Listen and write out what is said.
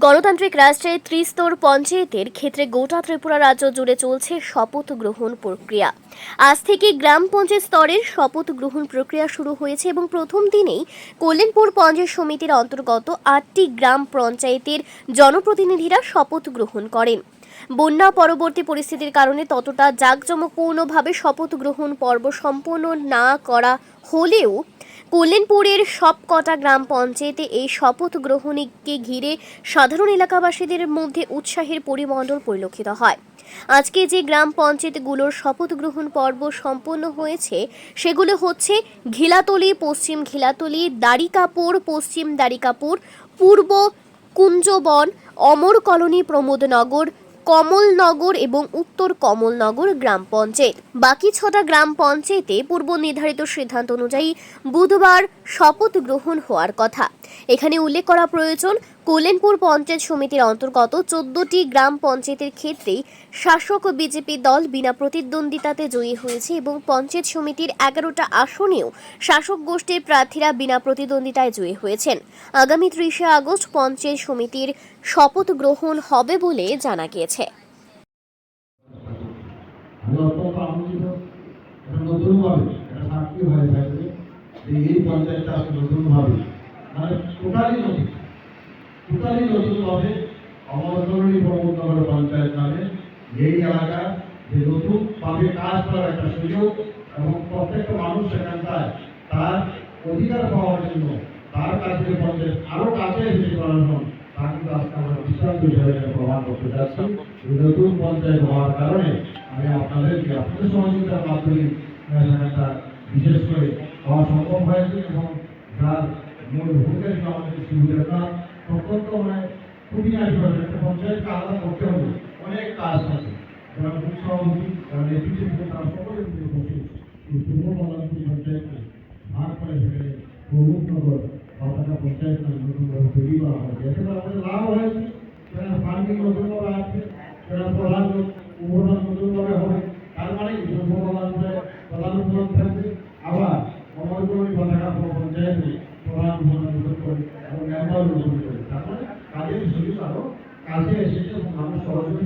গণতান্ত্রিক রাষ্ট্রে ত্রিস্তর পঞ্চায়েতের ক্ষেত্রে গোটা ত্রিপুরা রাজ্য জুড়ে চলছে শপথ গ্রহণ প্রক্রিয়া। আজ থেকে গ্রাম পঞ্চায়েত স্তরের শপথ গ্রহণ প্রক্রিয়া শুরু হয়েছে এবং প্রথম দিনেই কল্যাণপুর পঞ্চায়েত সমিতির অন্তর্গত 8টি গ্রাম পঞ্চায়েতের জনপ্রতিনিধিরা শপথ গ্রহণ করেন। বন্যা পরবর্তী পরিস্থিতির কারণে ততটা জাঁকজমকপূর্ণভাবে শপথ গ্রহণ পর্ব সম্পন্ন না করা হলেও কল্যাণপুরের সবকটা গ্রাম পঞ্চায়েতে এই শপথ গ্রহণকে ঘিরে সাধারণ এলাকাবাসীদের মধ্যে উৎসাহের পরিমণ্ডল পরিলক্ষিত হয়। আজকে যে গ্রাম পঞ্চায়েতগুলোর শপথ গ্রহণ পর্ব সম্পন্ন হয়েছে সেগুলো হচ্ছে ঘিলাতলি, পশ্চিম ঘিলাতলি, দাড়িকাপুর, পশ্চিম দাড়িকাপুর, পূর্ব কুঞ্জবন, অমর কলোনি, প্রমোদনগর, কমলনগর এবং উত্তর কমলনগর গ্রাম পঞ্চায়েত। বাকি 6টা গ্রাম পঞ্চায়েতে পূর্ব নির্ধারিত সিদ্ধান্ত অনুযায়ী বুধবার শপথ গ্রহণ হওয়ার কথা। এখানে উল্লেখ করা প্রয়োজন, কল্যাণপুর পঞ্চায়েত সমিতির অন্তর্গত 14টি গ্রাম পঞ্চায়েতের ক্ষেত্রেই শাসক বিজেপি দল বিনা প্রতিদ্বন্দ্বিতাতে জয়ী হয়েছে এবং পঞ্চায়েত সমিতির 11টা আসনেও শাসক গোষ্ঠীর প্রার্থীরা বিনা প্রতিদ্বন্দ্বিতায় জয়ী হয়েছেন। আগামী 30শে আগস্ট পঞ্চায়েত সমিতির শপথ গ্রহণ হবে বলে জানা গিয়েছে। অমরকরণী পঞ্চায়েত নামে এই এলাকা যে নতুনভাবে কাজ করার একটা সুযোগ এবং প্রত্যেকটা মানুষ সেখানটায় তার অধিকার পাওয়ার জন্য তার কাছে পঞ্চায়েত আরো কাছে এসে করানো তা কিন্তু আজকে আমরা দৃষ্টান্ত হিসেবে প্রমাণ করতে যাচ্ছি। নতুন পঞ্চায়েত হওয়ার কারণে আমি আপনাদেরকে আপনাদের সহযোগিতার মাধ্যমে সেখানটা বিশেষ করে হওয়া সম্ভব হয়েছে এবং যার মূল ভূমিকা ছিল আমাদের সুবিধা প্রত্যন্ত মানে খুবই আসবে একটা পঞ্চায়েতকে আলাদা করতে হবে, অনেক কাজ আছে। সভাপতি নেতৃত্বে তারা সকলে বসে এই পূর্ব কল্যাণপুর পঞ্চায়েতকে ভাগ করে সেখানে প্রমুখনগর বাতাকা পঞ্চায়েত নামে নতুনভাবে তৈরি করা হয়েছে। এতে আমাদের লাভ হয়েছে, সেখানে ফান্ডিং নতুনভাবে আসছে, সেখানে প্রধান উপপ্রধান নতুনভাবে হবে। তার মানে কি পূর্ব কল্যাণপুরে প্রধান উপপ্রধান থাকবে, আবার অমরকরণী বাতাকা পঞ্চায়েতে প্রধান উপপ্রধান নতুন করে এবং মেম্বার নতুন করে। তার মানে কাজের সুযোগ আরো কাজে এসেছে এবং মানুষ সহযোগী